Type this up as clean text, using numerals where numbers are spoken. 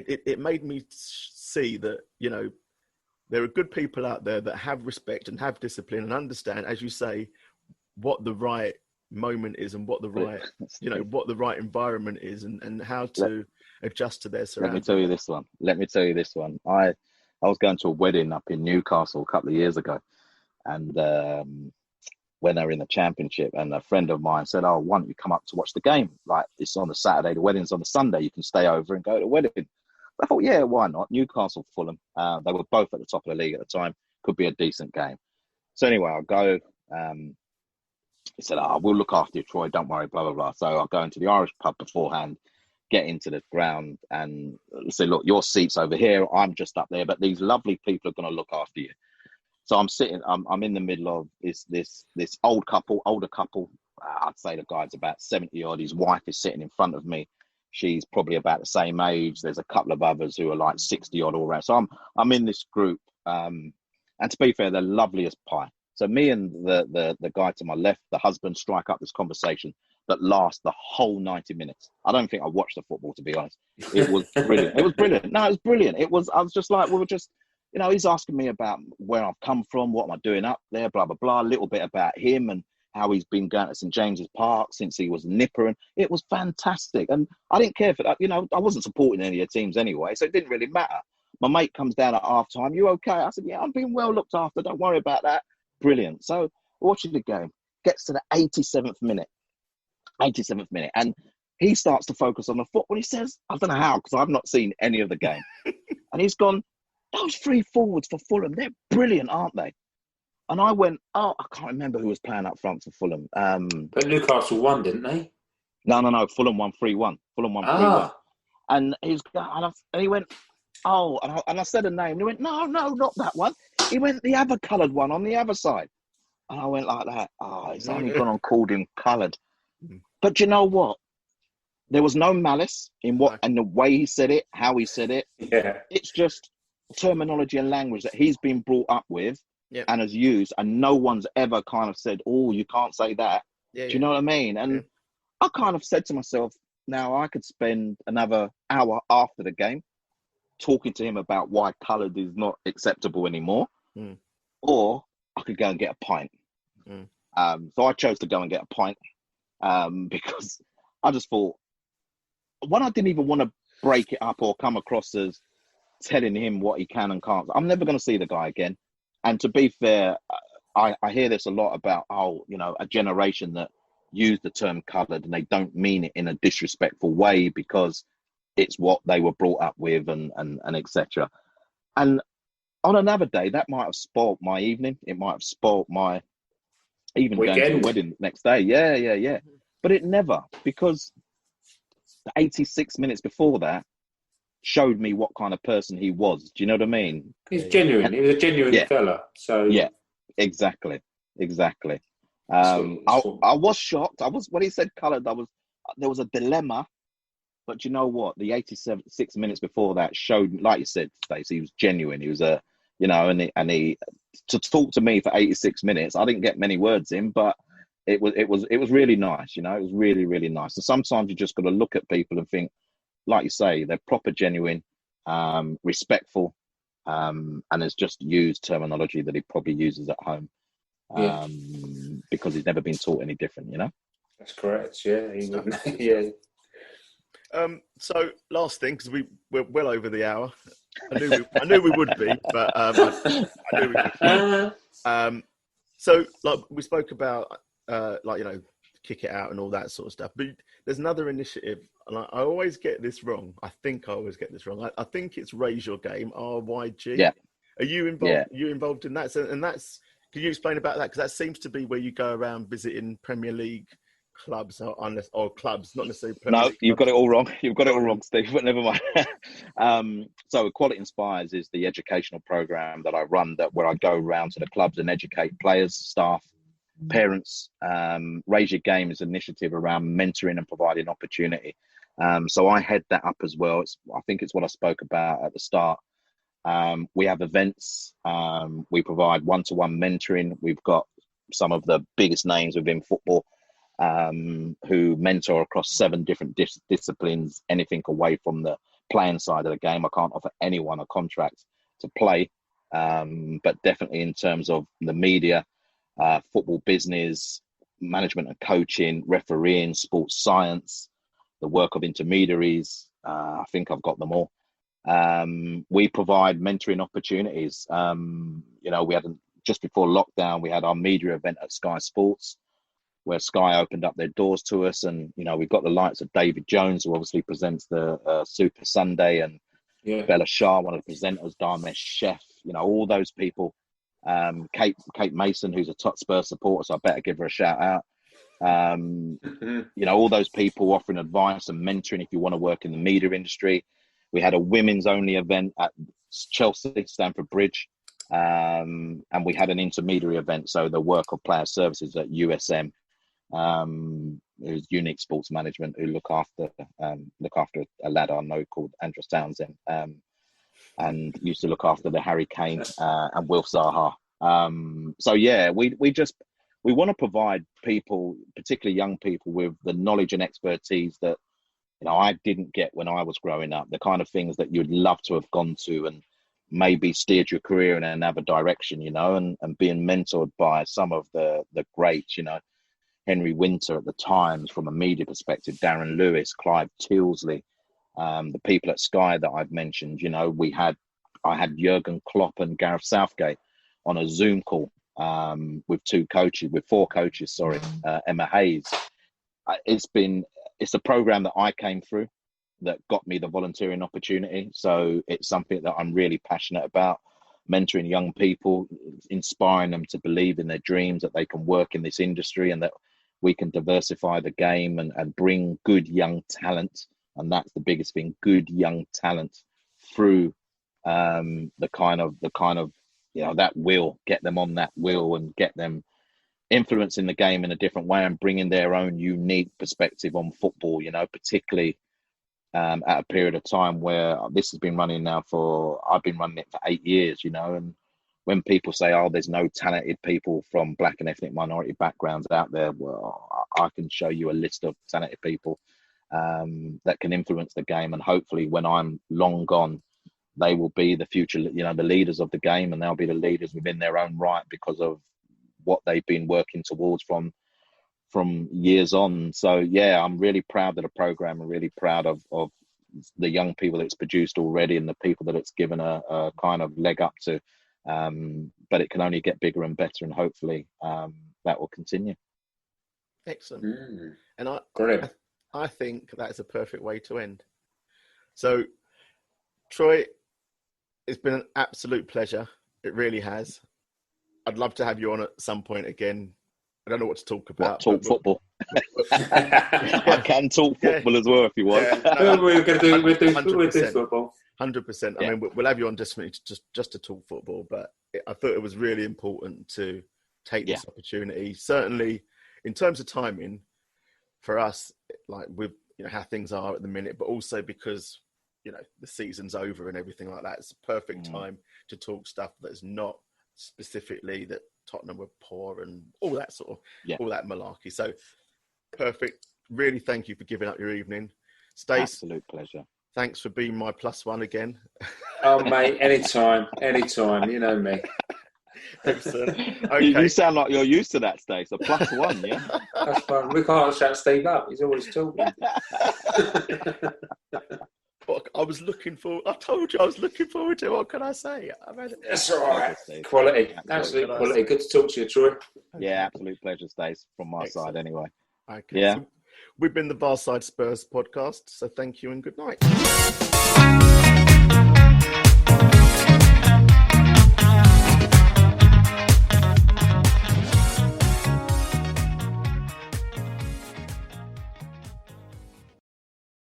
it made me see that, you know, there are good people out there that have respect and have discipline and understand, as you say, what the right moment is and what the right, you know, what the right environment is and how to adjust to their surroundings. Let me tell you this one. I was going to a wedding up in Newcastle a couple of years ago, and when they were in the championship, and a friend of mine said, "Oh, why don't you come up to watch the game? Like, it's on the Saturday, the wedding's on the Sunday. You can stay over and go to the wedding." I thought, yeah, why not? Newcastle, Fulham. They were both at the top of the league at the time. Could be a decent game. So anyway, I'll go. He said, "Oh, we'll look after you, Troy. Don't worry, blah, blah, blah." So I'll go into the Irish pub beforehand, get into the ground and say, "Look, your seat's over here. I'm just up there. But these lovely people are going to look after you." So I'm sitting, I'm in the middle of this older couple. I'd say the guy's about 70 odd. His wife is sitting in front of me. She's probably about the same age. There's a couple of others who are like 60 odd all around. So I'm in this group. And to be fair, they're lovely as pie. So me and the guy to my left, the husband, strike up this conversation that lasts the whole 90 minutes. I don't think I watched the football, to be honest. It was brilliant. It was brilliant. No, it was brilliant. I was just like, we were just, you know, he's asking me about where I've come from, what am I doing up there, blah, blah, blah, a little bit about him and how he's been going to St. James's Park since he was a nipper. And it was fantastic. And I didn't care for that. You know, I wasn't supporting any of the teams anyway, so it didn't really matter. My mate comes down at half time. "You okay?" I said, "Yeah, I'm being well looked after. Don't worry about that." Brilliant. So watching the game, gets to the 87th minute. And he starts to focus on the football. He says, I don't know how, because I've not seen any of the game. And he's gone, "Those three forwards for Fulham, they're brilliant, aren't they?" And I went, "Oh, I can't remember who was playing up front for Fulham." But Newcastle won, didn't they? No. Fulham won 3-1. Fulham won 3-1. And he went, "Oh," and I said a name. And he went, no, not that one. He went, "The other coloured one on the other side." And I went like that. "Oh, he's only gone and called him coloured." But you know what? There was no malice in what and the way he said it, how he said it. Yeah. It's just terminology and language that he's been brought up with and has used, and no one's ever kind of said, "Oh, you can't say that." Do you know what I mean? And I kind of said to myself, now I could spend another hour after the game talking to him about why coloured is not acceptable anymore, or I could go and get a pint. So I chose to go and get a pint because I just thought, one, I didn't even want to break it up or come across as telling him what he can and can't. I'm never going to see the guy again. And to be fair, I hear this a lot about, a generation that use the term coloured and they don't mean it in a disrespectful way because it's what they were brought up with and etc. And on another day, that might have spoilt my evening. It might have spoilt my even weekend. Going to the wedding next day. Yeah. But it never, because the 86 minutes before that showed me what kind of person he was. Do you know what I mean? He's genuine. He was a genuine fella. So yeah, exactly. I was shocked. When he said coloured, there was a dilemma. But you know what? The 86 minutes before that showed, like you said, Stacey, he was genuine. He was and he to talk to me for 86 minutes. I didn't get many words in, but it was really nice. You know, it was really, really nice. So sometimes you just got to look at people and think, like you say, they're proper, genuine, respectful, and has just used terminology that he probably uses at home, because he's never been taught any different. You know, that's correct. Yeah, he wouldn't. Yeah. So last thing, because we're well over the hour. I knew we would be, but I knew we would. So like we spoke about, kick it out and all that sort of stuff. But there's another initiative, and I always get this wrong. I think I always get this wrong. I think it's Raise Your Game, RYG. Yeah. Are you involved? Yeah. You involved in that? So, and that's. Can you explain about that? Because that seems to be where you go around visiting Premier League clubs or clubs, not necessarily Premier League you've got it all wrong. You've got it all wrong, Steve, but never mind. So Equality Inspires is the educational program that I run, where I go around to the clubs and educate players, staff, parents. Raise Your Game is an initiative around mentoring and providing opportunity. So I head that up as well. I think it's what I spoke about at the start. We have events. We provide one-to-one mentoring. We've got some of the biggest names within football who mentor across 7 different disciplines, anything away from the playing side of the game. I can't offer anyone a contract to play, but definitely in terms of the media, football business, management and coaching, refereeing, sports science, the work of intermediaries. I think I've got them all. We provide mentoring opportunities. We had just before lockdown, we had our media event at Sky Sports, where Sky opened up their doors to us, and we've got the likes of David Jones, who obviously presents the Super Sunday, and Bella Shah, one of the presenters, Dharmesh Chef. All those people. Kate Mason, who's a top Spurs supporter, so I better give her a shout out. All those people offering advice and mentoring if you want to work in the media industry. We had a women's only event at Chelsea, Stamford Bridge, and we had an intermediary event, so the work of player services at USM, who's Unique Sports Management, who look after a lad I know called Andros Townsend, and used to look after the Harry Kane and Wilf Zaha. We want to provide people, particularly young people, with the knowledge and expertise that I didn't get when I was growing up. The kind of things that you'd love to have gone to and maybe steered your career in another direction, and being mentored by some of the greats, Henry Winter at the Times from a media perspective, Darren Lewis, Clive Tilsley, the people at Sky that I've mentioned. I had Jurgen Klopp and Gareth Southgate on a Zoom call with four coaches, Emma Hayes. It's a program that I came through that got me the volunteering opportunity. So it's something that I'm really passionate about, mentoring young people, inspiring them to believe in their dreams, that they can work in this industry and that we can diversify the game and bring good young talent. And that's the biggest thing, good young talent through the kind of that wheel, get them on that wheel and get them influencing the game in a different way and bringing their own unique perspective on football, particularly at a period of time where this has been running now I've been running it for 8 years, and when people say, there's no talented people from black and ethnic minority backgrounds out there, well, I can show you a list of talented people that can influence the game. And hopefully when I'm long gone, they will be the future, the leaders of the game, and they'll be the leaders within their own right because of what they've been working towards from years on. So yeah, I'm really proud of the program. I'm really proud of the young people that it's produced already and the people that it's given a kind of leg up to. But it can only get bigger and better, and hopefully that will continue. Excellent. And I think that's a perfect way to end. So, Troy, it's been an absolute pleasure. It really has. I'd love to have you on at some point again. I don't know what to talk about. Talk football. I can talk football as well if you want. We're going to do football. 100%. I mean, we'll have you on just to talk football, but I thought it was really important to take this opportunity. Certainly, in terms of timing, for us, like with how things are at the minute, but also because the season's over and everything like that, it's a perfect time to talk stuff that's not specifically that Tottenham were poor and all that sort of all that malarkey. So perfect. Really, thank you for giving up your evening, Stace. Absolute pleasure. Thanks for being my +1 again. Oh, mate, anytime. You know me. Excellent. Okay. You sound like you're used to that, Stace. A +1, yeah? That's fine. We can't shut Steve up. He's always talking. I told you I was looking forward to it. What can I say? That's all right. Quality. Absolute quality. Good to talk to you, Troy. Yeah, absolute pleasure, Stace, from my side anyway. Okay. Yeah. So we've been the VAR Side Spurs podcast, so thank you and good night.